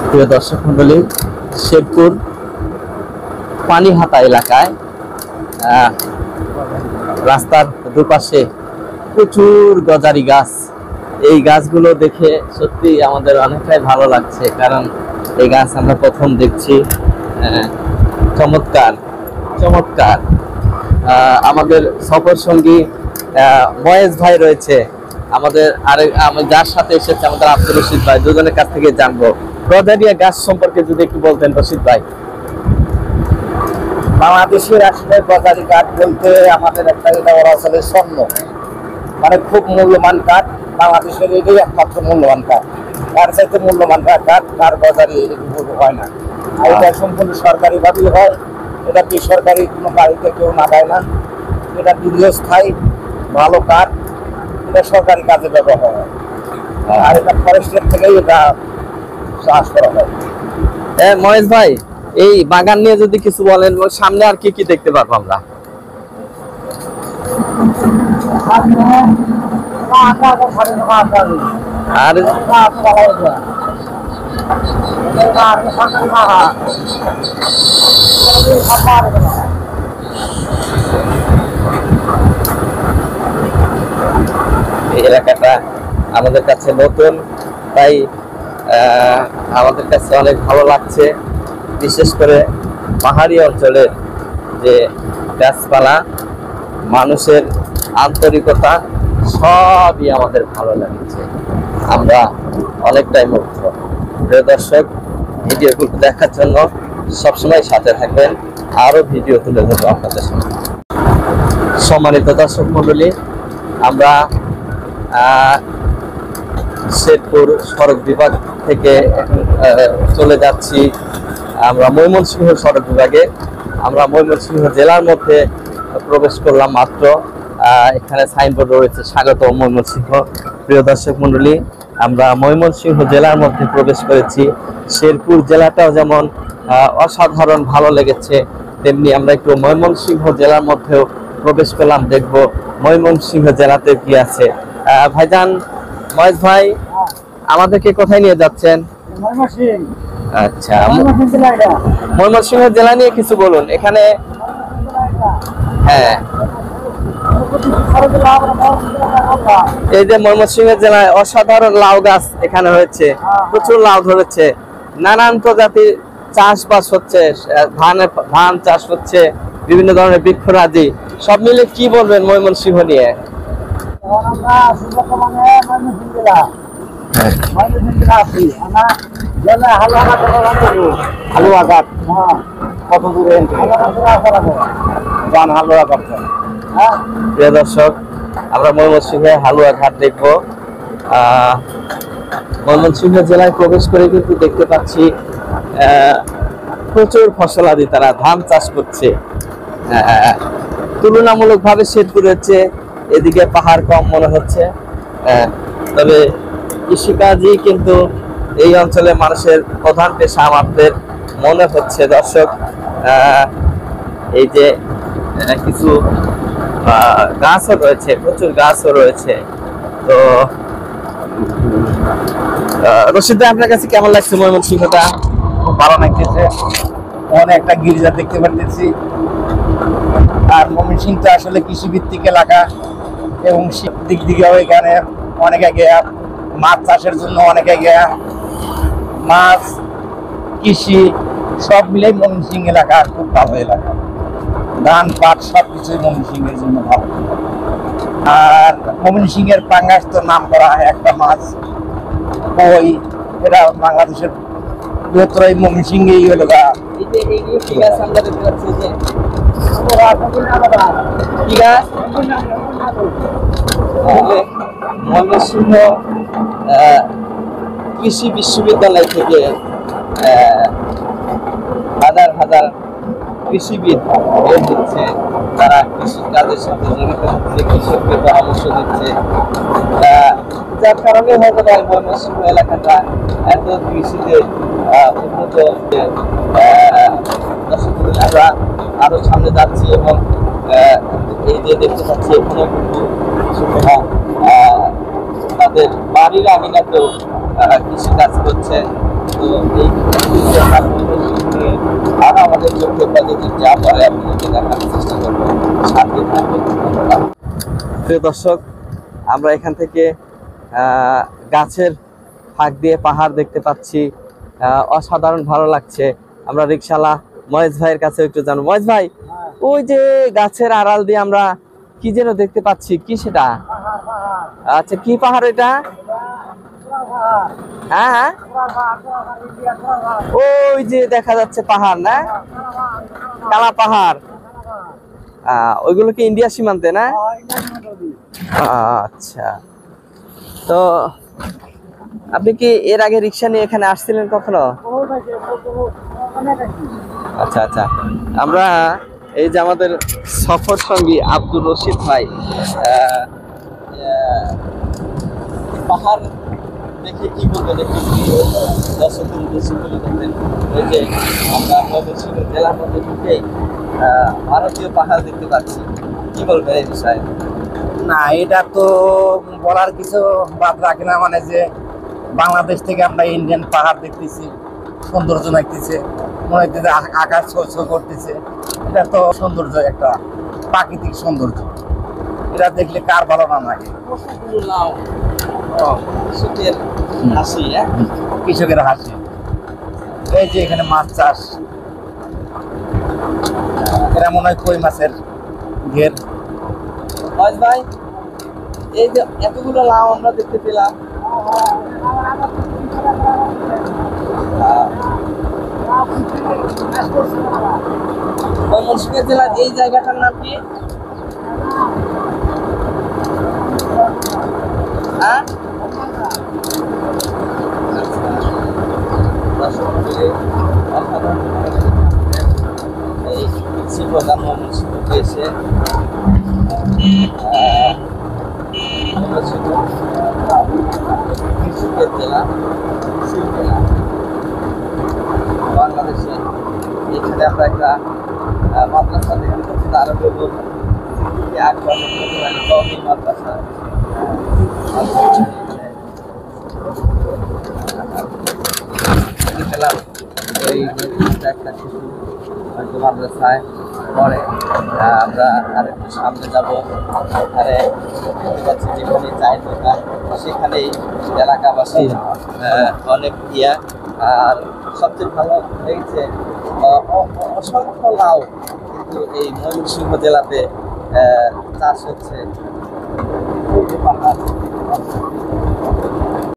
প্রিয় দর্শক মন্ডলী, শেরপুর পানিহাতা এলাকায় রাস্তার দুপাশে প্রচুর গজারি গাছ। এই গাছগুলো দেখে সত্যি আমাদের অনেকটাই ভালো লাগছে, কারণ এই গাছ আমরা প্রথম দেখছি। চমৎকার চমৎকার। আমাদের সফর সঙ্গী মহেশ ভাই রয়েছে আমাদের, যার সাথে এসেছে আমাদের আব্দুর রশিদ ভাই। দুজনের কাছ থেকে জানবো গজারিয়া গাছ সম্পর্কে যদি একটু বলতেন রশিদ ভাই। বাংলাদেশের আসলে গজারি কাঠ বলতে আমাদের একটা এটা ওরা আসলে স্বর্ণ, মানে খুব মূল্যবান কাঠ। বাংলাদেশের এটাই একমাত্র মূল্যবান কাঠ, তার চাইতে মূল্যবান কাঠ তার গজারি হয় না। আর এটা সম্পূর্ণ সরকারি ভাবেই হয়, এটা বেসরকারি কোনো বাড়িতে কেউ না দেয় না। এটা দীর্ঘস্থায়ী ভালো কাঠ, এটা সরকারি কাজে ব্যবহার হয়। আর এটা ফরেস্টের থেকেই এটা চাষ করা হয়। মহেশ ভাই, এই বাগান নিয়ে যদি কিছু বলেন, সামনে আর কি কি দেখতে পারবো আমরা? আর এই এলাকাটা আমাদের কাছে নতুন, তাই আমাদের কাছে অনেক ভালো লাগছে। বিশেষ করে পাহাড়ি অঞ্চলের যে গাছপালা, মানুষের আন্তরিকতা, সবই আমাদের ভালো লাগছে। আমরা অনেকটাই মুগ্ধ। প্রিয় দর্শক, ভিডিওগুলো দেখার জন্য সবসময় সাথে থাকবেন, আরো ভিডিও তুলে ধরবো আপনাদের সামনে। সম্মানিত দর্শক মন্ডলী, আমরা শেরপুর সড়ক বিভাগ থেকে চলে যাচ্ছি আমরা ময়মনসিংহ সড়ক বিভাগে। আমরা ময়মনসিংহ জেলার মধ্যে প্রবেশ করলাম মাত্র। এখানে সাইনবোর্ড রয়েছে স্বাগত ময়মনসিংহ। প্রিয় দর্শক মন্ডলী, আমরা ময়মনসিংহ জেলার মধ্যে প্রবেশ করেছি। শেরপুর জেলাটাও যেমন অসাধারণ ভালো লেগেছে, তেমনি আমরা একটু ময়মনসিংহ জেলার মধ্যেও প্রবেশ করলাম, দেখবো ময়মনসিংহ জেলাতে কি আছে। ভাইজান, মহেশ ভাই, আমাদেরকে কোথায় নিয়ে যাচ্ছেন? আচ্ছা, ময়মনসিংহ জেলা নিয়ে কিছু বলুন। এখানে হ্যাঁ, এই যে ময়মনসিংহ জেলায় অসাধারণ লাউ গাছ এখানে হয়েছে, প্রচুর লাউ ধরেছে, নানান প্রজাতির চাষবাস হচ্ছে, ধান চাষ হচ্ছে, বিভিন্ন ধরনের বৃক্ষরাজি। সব মিলে কি বলবেন ময়মনসিংহ নিয়ে? হালুয়া ঘাট কত দূরে? প্রিয় দর্শক, আমরা ময়মনসিংহে হালুয়া ঘাট দেখবো। ময়মনসিংহ জেলায় প্রবেশ করে কিন্তু দেখতে পাচ্ছি প্রচুর ফসলাদি, তারা ধান চাষ করছে। তুলনামূলকভাবে শেরপুরের চেয়ে এদিকে পাহাড় কম মনে হচ্ছে, তবে কৃষিকাজই কিন্তু এই অঞ্চলে মানুষের প্রধান পেশা আমাদের মনে হচ্ছে। দর্শক, এই যে কিছু গাছও রয়েছে, প্রচুর গাছও রয়েছে। তো রশিদ ভাই, আপনার কাছে কেমন লাগছে ময়মনসিংহটা? খুব ভালো লাগতেছে, অনেক একটা গির্জা দেখতে পারতেছি। আর ময়মনসিংহটা আসলে কৃষিভিত্তিক এলাকা, এবং দিক দিকেও এখানে অনেক এগিয়ে, মাছ চাষের জন্য অনেক এগিয়ে। মাছ, কৃষি সব মিলেই ময়মনসিংহ এলাকা খুব ভালো এলাকা। ধান পাট সব কিছুই ময়মনসিংহের জন্য ভালো। আর ময়মনসিংহের পাঙ্গাস তো নাম করা একটা মাছ, ওই এটা বাংলাদেশের বৃহত্তর ময়মনসিংহেই হলো ময়মনসিংহ কৃষি বিশ্ববিদ্যালয় থেকে হাজার হাজার কৃষিবিদ বের হচ্ছে, তারা কৃষিকাজের সাথে জড়িত হচ্ছে, কৃষককে পরামর্শ দিচ্ছে। যার কারণে হয়তো ময়মনসিংহ এলাকাটা এত কৃষিতে উন্নত। আমরা আরো সামনে যাচ্ছি এবং এই যে দেখতে পাচ্ছি এখানে কিন্তু তাদের বাড়ির আঙিনাতেও কৃষি কাজ করছে। তো এই আর আমাদের চোখে যদি যা পরে আপনাদেরকে দেখানোর চেষ্টা করবো। সাথে থাকবেন। প্রিয় দর্শক, আমরা এখান থেকে গাছের ফাঁক দিয়ে পাহাড় দেখতে পাচ্ছি, অসাধারণ ভালো লাগছে। আমরা রিকশালা মহেশ ভাইয়ের কাছে একটু জানবো। মহেশ ভাই, ওই যে গাছের আড়াল দিয়ে আমরা কি যেন দেখতে পাচ্ছি, কি সেটা? আচ্ছা, কি পাহাড় এটা? হ্যাঁ হ্যাঁ, ওই যে দেখা যাচ্ছে পাহাড়, না? কালা পাহাড়। ওইগুলো কি ইন্ডিয়া সীমান্তে, না? আচ্ছা, তো আপনি কি এর আগে রিক্সা নিয়ে এখানে আসছিলেন কখনো? আচ্ছা আচ্ছা, আমরা এই যে আমাদের সফর সঙ্গী আব্দুর রশিদ ভাই পাহাড় দেখে কি বলবেন একটু দর্শকের উদ্দেশ্যে তুলে ধরবেন। ওই যে আমরা ময়মনসিংহ জেলার মধ্যে ঢুকেই ভারতীয় পাহাড় দেখতে পাচ্ছি, কি বলবেন এই বিষয়ে? না, এটা তো বলার কিছু বাদ রাখে না, মানে যে বাংলাদেশ থেকে আমরা ইন্ডিয়ান পাহাড় দেখতেছি, সৌন্দর্য দেখতেছে, মনে হচ্ছে যে আকাশ ছো করতেছে। এটা তো সৌন্দর্য, একটা প্রাকৃতিক সৌন্দর্য, এটা দেখলে কার ভালো না লাগে? কৃষকের হাসি, কৃষকের হাসি। এই যে এখানে মাছ চাষ, এরা মনে হয় কই মাছের ঘের। মহেশ ভাই, এই যে এতগুলো লাউ আমরা দেখতে পেলাম, ময়মনসিংহ জেলার এই জায়গাটার নাম কি? এই কৃষি প্রধান ময়মনসিংহকে এসে কৃষকের জেলা, বাংলাদেশে। এখানে আমরা একটা মাদ্রাসা দেখতে পাচ্ছি, আরো মাদ্রাসা। ওই একটা শিশু হয়তো মাদ্রাসায় পড়ে। আমরা আরেকটু সামনে যাবো, এখানে দেখতে পাচ্ছি যেখানে চায়ের দোকান, সেখানেই এলাকাবাসীর অনেক আর সবচেয়ে ভালো লেগেছে অসংখ্য লাউ কিন্তু এই ময়মনসিংহ জেলাতে চাষ হচ্ছে।